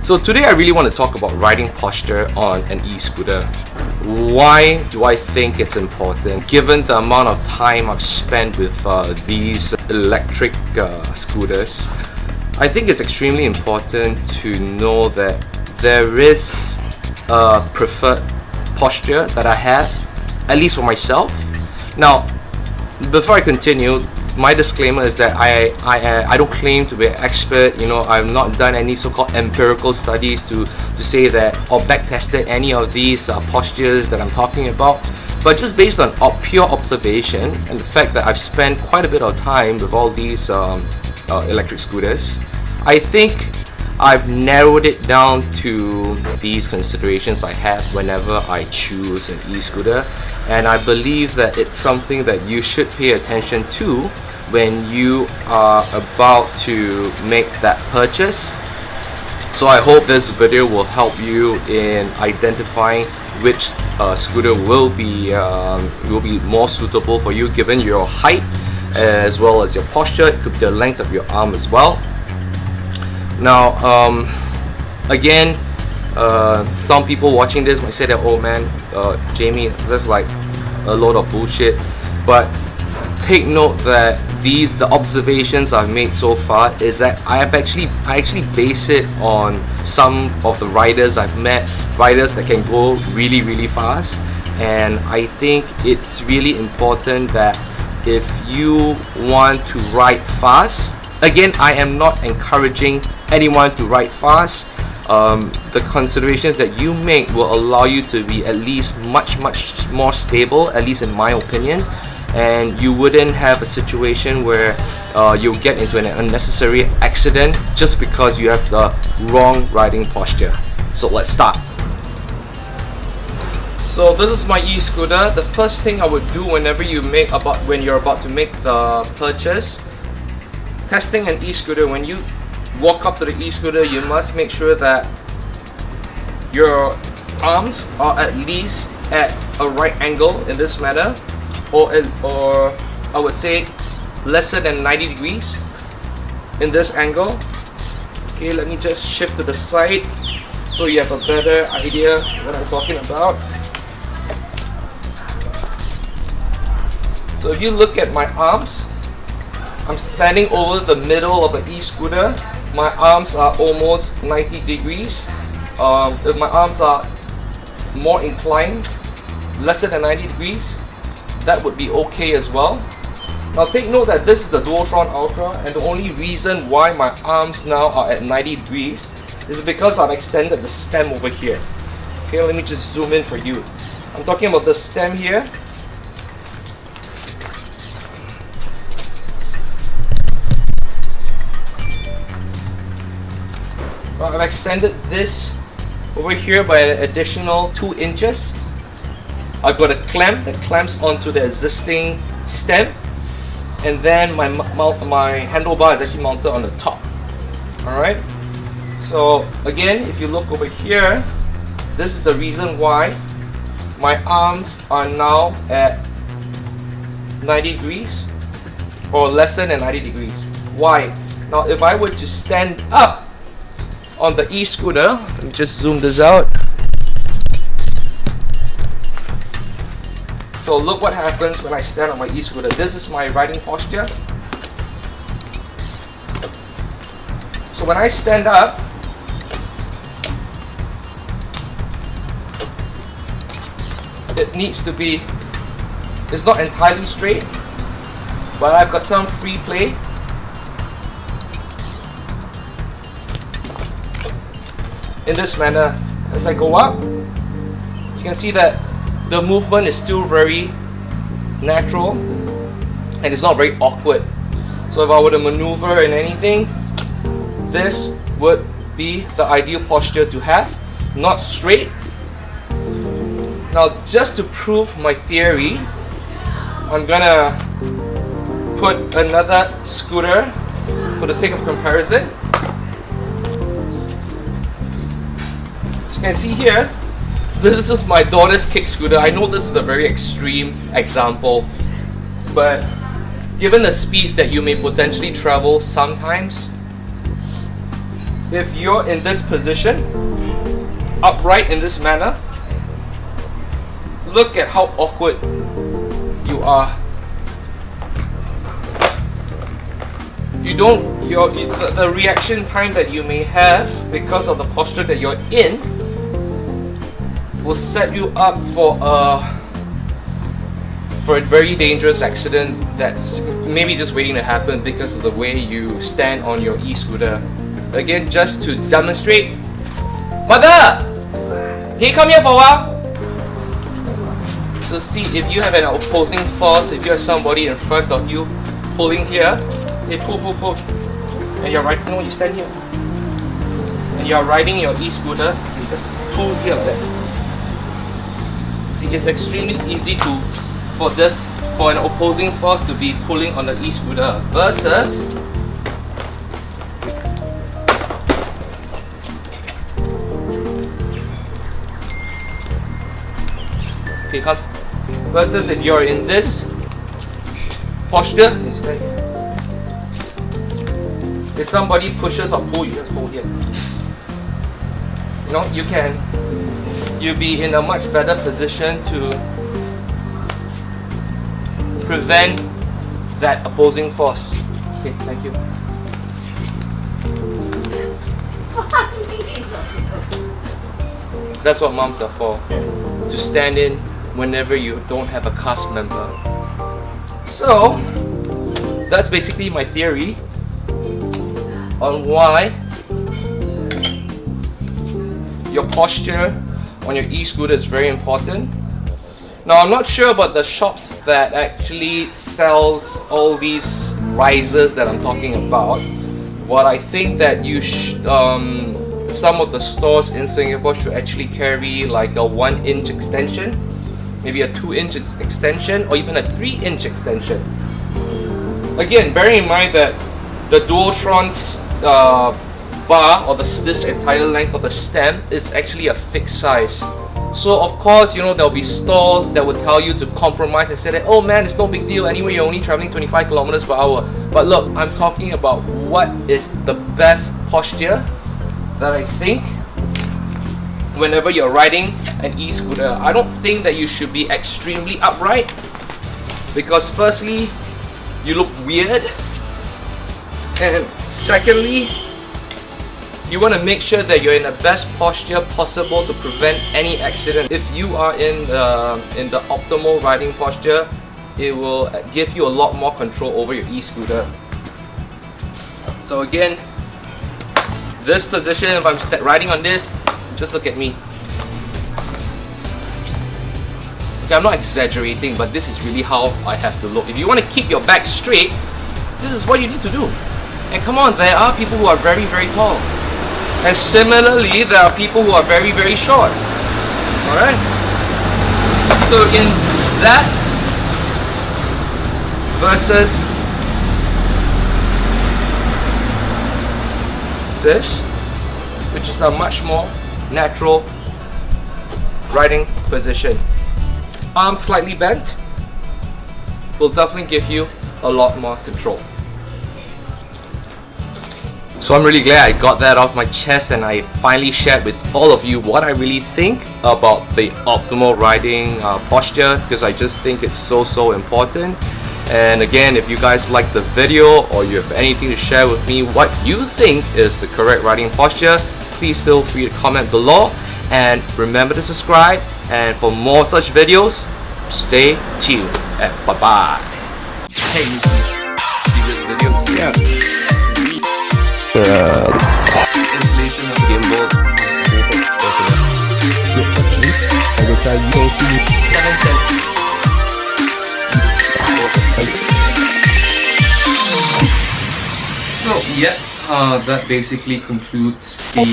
So today I really want to talk about riding posture on an e-scooter. Why do I think it's important? Given the amount of time I've spent with these electric scooters, I think it's extremely important to know that there is a preferred posture that I have, at least for myself. Now, before I continue, my disclaimer is that I don't claim to be an expert. I've not done any so-called empirical studies to say that or back-tested any of these postures that I'm talking about. But just based on pure observation and the fact that I've spent quite a bit of time with all these electric scooters, I think I've narrowed it down to these considerations I have whenever I choose an e-scooter, and I believe that it's something that you should pay attention to when you are about to make that purchase. So I hope this video will help you in identifying which scooter will be more suitable for you given your height as well as your posture. It could be the length of your arm as well. Now, again, some people watching this might say that, oh man, Jamie, that's like a load of bullshit. But take note that the observations I've made so far is that I actually base it on some of the riders I've met, riders that can go really, really fast. And I think it's really important that if you want to ride fast, again, I am not encouraging anyone to ride fast. The considerations that you make will allow you to be at least much more stable, at least in my opinion, and you wouldn't have a situation where you'll get into an unnecessary accident just because you have the wrong riding posture. So let's start. So this is my e-scooter. The first thing I would do when you're about to make the purchase, testing an e-scooter, when you walk up to the e-scooter, you must make sure that your arms are at least at a right angle in this manner, or I would say lesser than 90 degrees in this angle. Okay, let me just shift to the side so you have a better idea what I'm talking about. So if you look at my arms, I'm standing over the middle of the e-scooter. My arms are almost 90 degrees. If my arms are more inclined, lesser than 90 degrees, that would be okay as well. Now take note that this is the Duotron Ultra, and the only reason why my arms now are at 90 degrees is because I've extended the stem over here. Okay, let me just zoom in for you. I'm talking about the stem here. I've extended this over here by an additional 2 inches. I've got a clamp that clamps onto the existing stem, and then my handlebar is actually mounted on the top. Alright, so again, if you look over here, this is the reason why my arms are now at 90 degrees or less than 90 degrees. Why? Now if I were to stand up on the e-scooter, let me just zoom this out. So look what happens when I stand on my e-scooter. This is my riding posture. So when I stand up, it needs to be, it's not entirely straight, but I've got some free play. In this manner, as I go up, you can see that the movement is still very natural and it's not very awkward. So if I were to maneuver in anything, this would be the ideal posture to have, not straight. Now just to prove my theory, I'm gonna put another scooter for the sake of comparison. So you can see here, this is my daughter's kick scooter. I know this is a very extreme example, but given the speeds that you may potentially travel sometimes, if you're in this position, upright in this manner, look at how awkward you are. You don't, the reaction time that you may have because of the posture that you're in will set you up for a very dangerous accident that's maybe just waiting to happen because of the way you stand on your e-scooter. Again, just to demonstrate. Mother! Can you come here for a while? So see, if you have an opposing force, if you have somebody in front of you pulling here, they pull, and you're right, no, you stand here. And you're riding your e-scooter, you just pull here like that. See, it's extremely easy for an opposing force to be pulling on the e-scooter versus okay, come. Versus if you're in this posture, you stand here. If somebody pushes or pulls, you just hold here. You know, you'll be in a much better position to prevent that opposing force. Okay, thank you. That's what moms are for, to stand in whenever you don't have a cast member. So, that's basically my theory on why your posture on your e-scooter is very important. Now, I'm not sure about the shops that actually sells all these risers that I'm talking about. What I think that some of the stores in Singapore should actually carry like a 1-inch extension, maybe a 2-inch extension, or even a 3-inch extension. Again, bearing in mind that the Dualtron's bar, or this entire length of the stem, is actually a fixed size. So of course, you know, there'll be stores that will tell you to compromise and say that, oh man, it's no big deal, anyway you're only traveling 25 kilometers per hour. But look, I'm talking about what is the best posture that I think whenever you're riding an e-scooter. I don't think that you should be extremely upright, because firstly, you look weird, and secondly, you want to make sure that you're in the best posture possible to prevent any accident. If you are in the optimal riding posture, it will give you a lot more control over your e-scooter. So again, this position, if I'm riding on this, just look at me. Okay, I'm not exaggerating, but this is really how I have to look. If you want to keep your back straight, this is what you need to do. And come on, there are people who are very, very tall. And similarly, there are people who are very, very short. Alright? So again, that versus this, which is a much more natural riding position. Arms slightly bent will definitely give you a lot more control. So I'm really glad I got that off my chest and I finally shared with all of you what I really think about the optimal riding posture, because I just think it's so important. And again, if you guys like the video or you have anything to share with me what you think is the correct riding posture, please feel free to comment below, and remember to subscribe, and for more such videos, stay tuned, and bye bye. Hey, you see this video? Yeah. Installation of the gimbal. So yeah, that basically concludes the